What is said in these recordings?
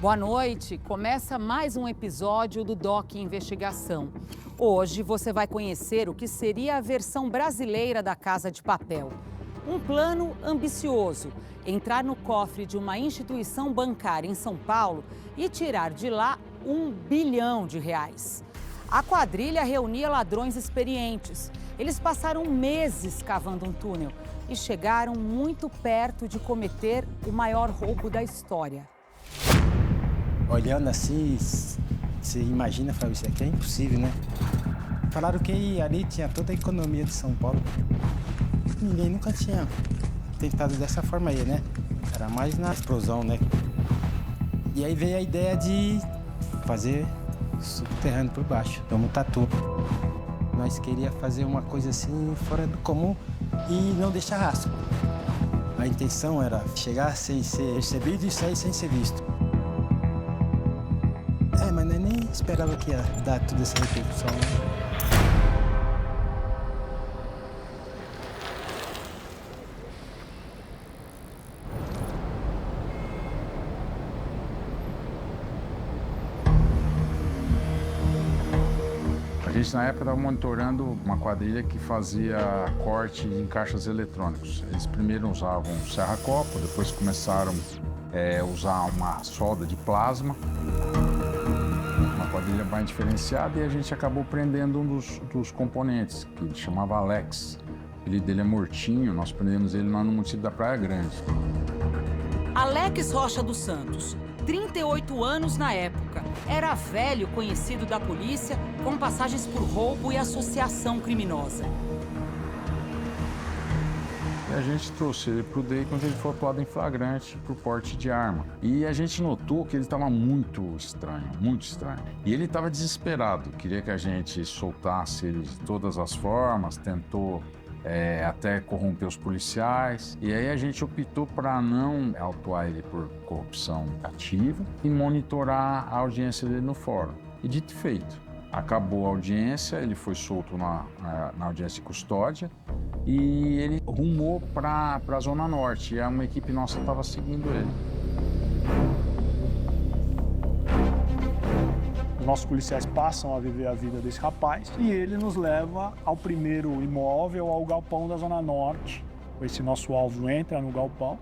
Boa noite. Começa mais um episódio do DOC Investigação. Hoje você vai conhecer o que seria a versão brasileira da Casa de Papel. Um plano ambicioso: entrar no cofre de uma instituição bancária em São Paulo e tirar de lá R$1 bilhão. A quadrilha reunia ladrões experientes. Eles passaram meses cavando um túnel e chegaram muito perto de cometer o maior roubo da história. Olhando assim, você imagina, fala, isso aqui é impossível, né? Falaram que ali tinha toda a economia de São Paulo. Ninguém nunca tinha tentado dessa forma aí, né? Era mais na explosão, né? E aí veio a ideia de fazer subterrâneo por baixo, como tatu. Nós queríamos fazer uma coisa assim, fora do comum e não deixar rastro. A intenção era chegar sem ser recebido e sair sem ser visto. Mas nós nem esperava que ia dar toda essa repercussão, né? A gente, na época, estava monitorando uma quadrilha que fazia corte em caixas eletrônicos. Eles primeiro usavam serra-copo, depois começaram a usar uma solda de plasma. Uma quadrilha mais diferenciada, e a gente acabou prendendo um dos componentes, que ele chamava Alex. O apelido dele é Mortinho, nós prendemos ele lá no município da Praia Grande. Alex Rocha dos Santos, 38 anos na época. Era velho conhecido da polícia, com passagens por roubo e associação criminosa. E a gente trouxe ele para o DEI quando ele foi atuado em flagrante por porte de arma. E a gente notou que ele estava muito estranho, muito estranho. E ele estava desesperado, queria que a gente soltasse ele de todas as formas, tentou até corromper os policiais. E aí a gente optou para não autuar ele por corrupção ativa e monitorar a audiência dele no fórum. E dito e feito, acabou a audiência, ele foi solto na audiência de custódia e ele rumou para a Zona Norte. E uma equipe nossa estava seguindo ele. Os nossos policiais passam a viver a vida desse rapaz e ele nos leva ao primeiro imóvel, ao galpão da Zona Norte. Esse nosso alvo entra no galpão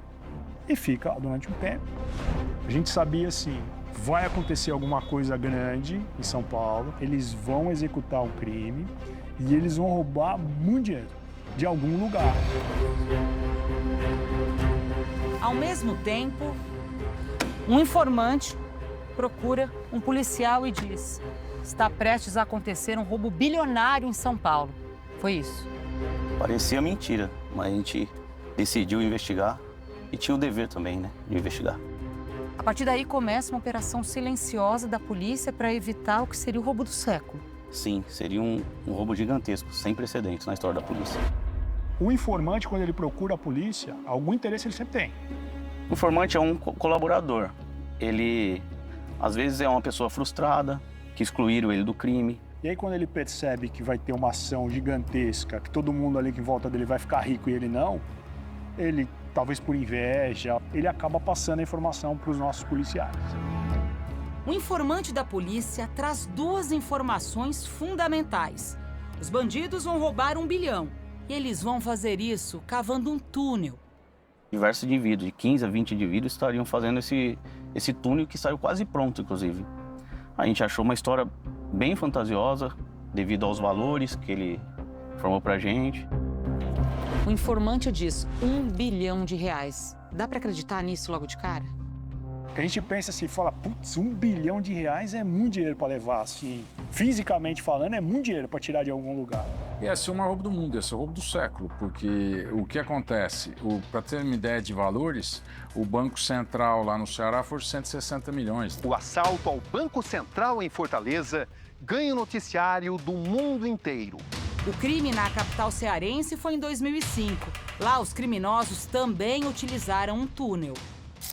e fica durante um tempo. A gente sabia assim, vai acontecer alguma coisa grande em São Paulo, eles vão executar o crime e eles vão roubar muito dinheiro de algum lugar. Ao mesmo tempo, um informante procura um policial e diz: está prestes a acontecer um roubo bilionário em São Paulo. Foi isso. Parecia mentira, mas a gente decidiu investigar e tinha o dever também, né, de investigar. A partir daí começa uma operação silenciosa da polícia para evitar o que seria o roubo do século. Sim, seria um roubo gigantesco, sem precedentes na história da polícia. O informante, quando ele procura a polícia, algum interesse ele sempre tem. O informante é um colaborador. Ele, às vezes, é uma pessoa frustrada, que excluíram ele do crime. E aí, quando ele percebe que vai ter uma ação gigantesca, que todo mundo ali que em volta dele vai ficar rico e ele não, ele, talvez por inveja, ele acaba passando a informação para os nossos policiais. O informante da polícia traz duas informações fundamentais. Os bandidos vão roubar R$1 bilhão e eles vão fazer isso cavando um túnel. Diversos indivíduos, de 15 a 20 indivíduos, estariam fazendo esse túnel que saiu quase pronto, inclusive. A gente achou uma história bem fantasiosa, devido aos valores que ele informou pra gente. O informante diz R$1 bilhão. Dá para acreditar nisso logo de cara? A gente pensa assim, fala, putz, R$1 bilhão é muito dinheiro para levar, assim, fisicamente falando, é muito dinheiro para tirar de algum lugar. Ia ser o maior roubo do mundo, ia ser o roubo do século, porque o que acontece, para ter uma ideia de valores, o Banco Central lá no Ceará foi 160 milhões. O assalto ao Banco Central em Fortaleza ganha o noticiário do mundo inteiro. O crime na capital cearense foi em 2005. Lá, os criminosos também utilizaram um túnel.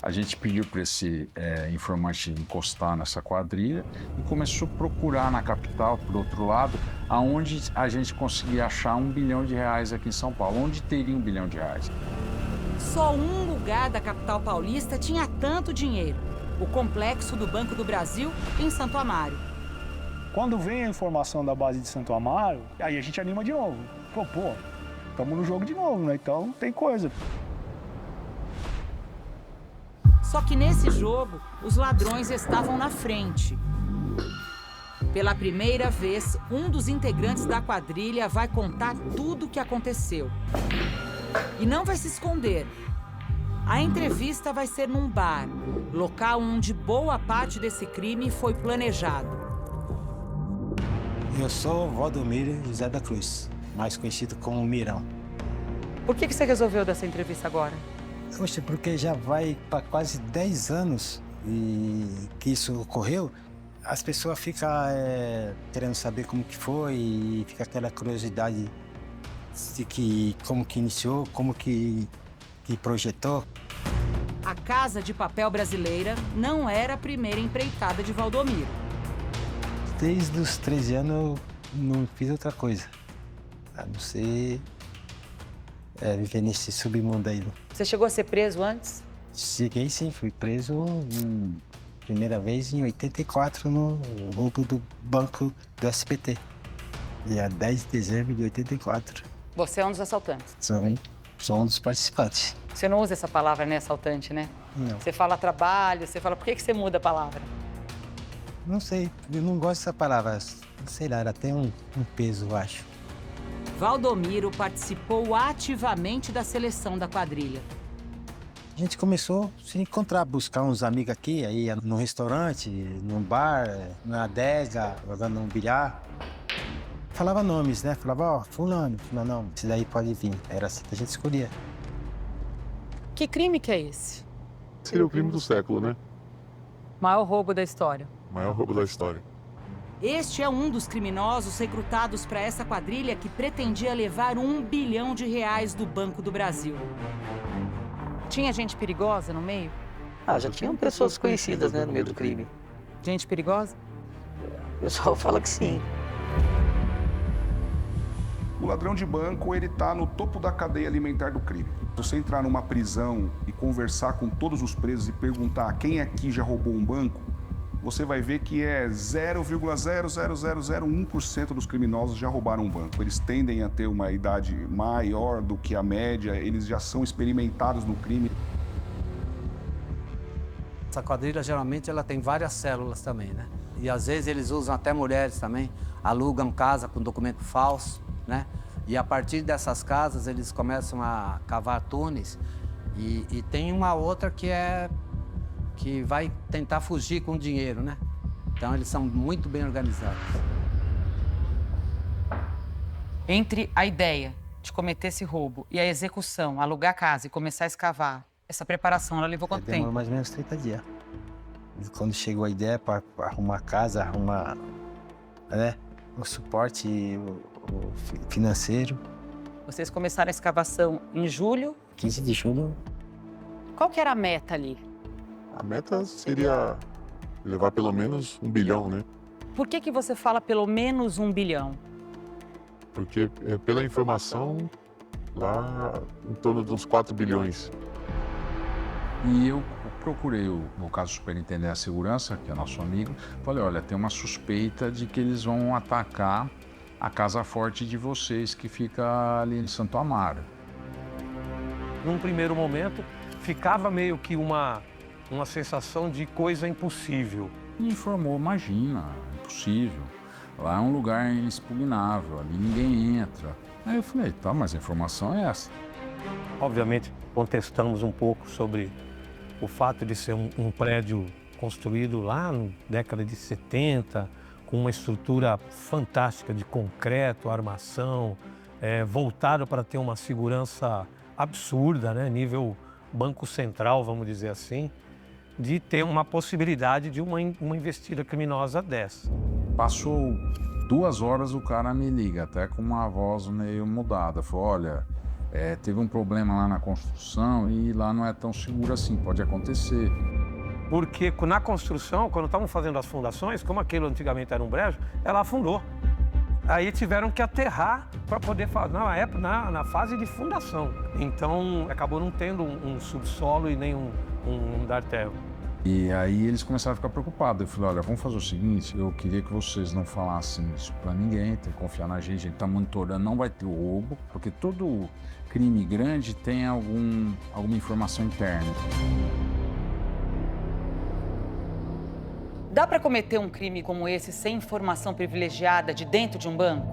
A gente pediu para esse informante encostar nessa quadrilha e começou a procurar na capital, por outro lado, aonde a gente conseguia achar R$1 bilhão aqui em São Paulo. Onde teria R$1 bilhão? Só um lugar da capital paulista tinha tanto dinheiro. o complexo do Banco do Brasil em Santo Amaro. Quando vem a informação da base de Santo Amaro, aí a gente anima de novo. Pô, estamos no jogo de novo, né? Então tem coisa. Só que nesse jogo, os ladrões estavam na frente. Pela primeira vez, um dos integrantes da quadrilha vai contar tudo o que aconteceu. E não vai se esconder. A entrevista vai ser num bar, local onde boa parte desse crime foi planejado. Eu sou Valdomiro José da Cruz, mais conhecido como Mirão. Por que você resolveu dessa entrevista agora? Poxa, porque já vai para quase 10 anos que isso ocorreu. As pessoas ficam querendo saber como que foi e fica aquela curiosidade de como que iniciou, como que projetou. A Casa de Papel Brasileira não era a primeira empreitada de Valdomiro. Desde os 13 anos eu não fiz outra coisa, a não ser viver nesse submundo aí. Você chegou a ser preso antes? Cheguei sim, fui preso primeira vez em 84 no roubo do banco do SBT, dia 10 de dezembro de 84. Você é um dos assaltantes. Sou um dos participantes. Você não usa essa palavra, né, assaltante, né? Não. Você fala trabalho, você fala... Por que você muda a palavra? Não sei, eu não gosto dessa palavra. Sei lá, ela tem um peso, eu acho. Valdomiro participou ativamente da seleção da quadrilha. A gente começou a se encontrar, buscar uns amigos aqui, aí ia num restaurante, num bar, na adega, jogando um bilhar. Falava nomes, né? Falava, fulano, não, esse daí pode vir. Era assim que a gente escolhia. Que crime que é esse? Seria o crime do século, né? Maior roubo da história. Maior roubo da história. Este é um dos criminosos recrutados para essa quadrilha que pretendia levar R$1 bilhão do Banco do Brasil. Tinha gente perigosa no meio? Já tinham pessoas conhecidas, né, no meio do crime. Gente perigosa? O pessoal fala que sim. O ladrão de banco, ele tá no topo da cadeia alimentar do crime. Se você entrar numa prisão e conversar com todos os presos e perguntar quem aqui já roubou um banco, você vai ver que é 0,00001% dos criminosos já roubaram um banco. Eles tendem a ter uma idade maior do que a média, eles já são experimentados no crime. Essa quadrilha, geralmente, ela tem várias células também, né? E, às vezes, eles usam até mulheres também, alugam casa com documento falso, né? E, a partir dessas casas, eles começam a cavar túneis. E tem uma outra que vai tentar fugir com o dinheiro, né? Então, eles são muito bem organizados. Entre a ideia de cometer esse roubo e a execução, alugar a casa e começar a escavar, essa preparação, ela levou quanto tempo? Demorou mais ou menos 30 dias. Quando chegou a ideia para arrumar a casa, arrumar, né, o suporte financeiro. Vocês começaram a escavação em julho? 15 de julho. Qual que era a meta ali? A meta seria levar pelo menos 1 bilhão, né? Por que você fala pelo menos 1 bilhão? Porque, pela informação, lá em torno de uns 4 bilhões. E eu procurei, no caso, o superintendente da segurança, que é nosso amigo, falei, olha, tem uma suspeita de que eles vão atacar a casa forte de vocês, que fica ali em Santo Amaro. Num primeiro momento, ficava meio que uma sensação de coisa impossível. Me informou, imagina, impossível. Lá é um lugar inexpugnável, ali ninguém entra. Aí eu falei, tá, mas a informação é essa. Obviamente, contestamos um pouco sobre o fato de ser um prédio construído lá na década de 70, com uma estrutura fantástica de concreto, armação, voltado para ter uma segurança absurda, né, nível Banco Central, vamos dizer assim, de ter uma possibilidade de uma investida criminosa dessa. Passou 2 horas, o cara me liga, até com uma voz meio mudada. Falou, olha, teve um problema lá na construção e lá não é tão seguro assim, pode acontecer. Porque na construção, quando estavam fazendo as fundações, como aquilo antigamente era um brejo, ela afundou. Aí tiveram que aterrar para poder fazer, na fase de fundação. Então, acabou não tendo um subsolo e nem um dar terra. E aí eles começaram a ficar preocupados. Eu falei, olha, vamos fazer o seguinte, eu queria que vocês não falassem isso pra ninguém, tem que confiar na gente, a gente tá monitorando, não vai ter roubo, porque todo crime grande tem alguma informação interna. Dá para cometer um crime como esse sem informação privilegiada de dentro de um banco?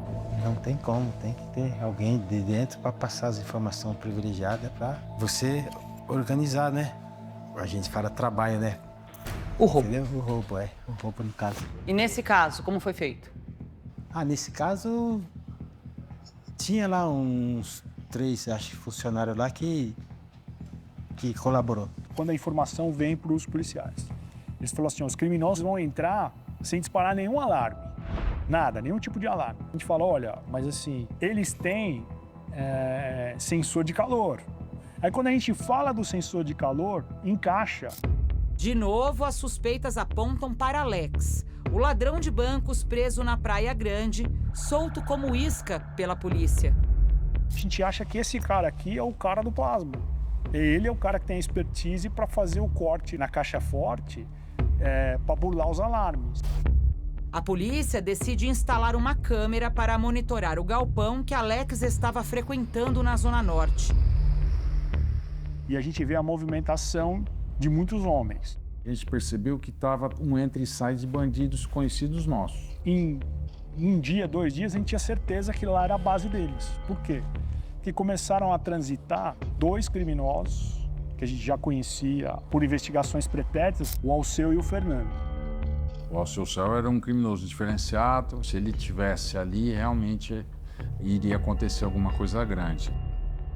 Não tem como, tem que ter alguém de dentro para passar as informações privilegiadas para você organizar, né? A gente fala trabalho, né? O roubo. Entendeu? O roubo no caso. E nesse caso, como foi feito? Nesse caso, tinha lá uns 3, acho, funcionários lá que colaborou. Quando a informação vem para os policiais, eles falaram assim, os criminosos vão entrar sem disparar nenhum alarme. Nada, nenhum tipo de alarme. A gente fala, olha, mas assim, eles têm sensor de calor. Aí quando a gente fala do sensor de calor, encaixa. De novo, as suspeitas apontam para Alex, o ladrão de bancos preso na Praia Grande, solto como isca pela polícia. A gente acha que esse cara aqui é o cara do plasma. Ele é o cara que tem a expertise para fazer o corte na caixa forte, para burlar os alarmes. A polícia decide instalar uma câmera para monitorar o galpão que Alex estava frequentando na Zona Norte. E a gente vê a movimentação de muitos homens. A gente percebeu que estava um entra e sai de bandidos conhecidos nossos. Em um dia, 2 dias, a gente tinha certeza que lá era a base deles. Por quê? Porque começaram a transitar 2 criminosos, que a gente já conhecia por investigações pretéritas, o Alceu e o Fernando. O Alceu era um criminoso diferenciado. Se ele estivesse ali, realmente iria acontecer alguma coisa grande.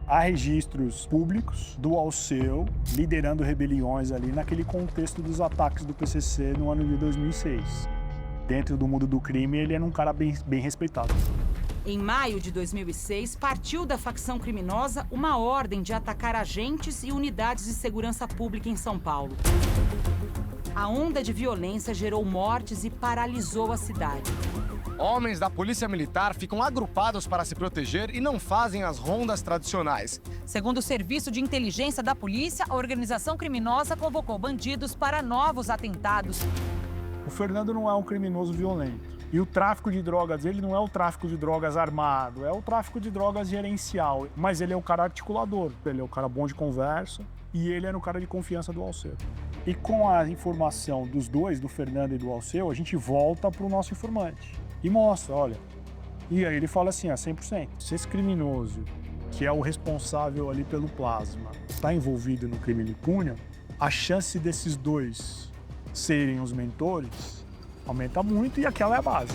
Há registros públicos do Alceu liderando rebeliões ali naquele contexto dos ataques do PCC no ano de 2006. Dentro do mundo do crime, ele era um cara bem respeitado. Em maio de 2006, partiu da facção criminosa uma ordem de atacar agentes e unidades de segurança pública em São Paulo. A onda de violência gerou mortes e paralisou a cidade. Homens da Polícia Militar ficam agrupados para se proteger e não fazem as rondas tradicionais. Segundo o Serviço de Inteligência da Polícia, a organização criminosa convocou bandidos para novos atentados. O Fernando não é um criminoso violento. E o tráfico de drogas dele não é o tráfico de drogas armado, é o tráfico de drogas gerencial. Mas ele é o cara articulador, ele é o cara bom de conversa e ele era o cara de confiança do Alceu. E com a informação dos dois, do Fernando e do Alceu, a gente volta para o nosso informante. E mostra, olha. E aí ele fala assim, 100%. Se esse criminoso, que é o responsável ali pelo plasma, está envolvido no crime de Cunha, a chance desses 2 serem os mentores aumenta muito e aquela é a base.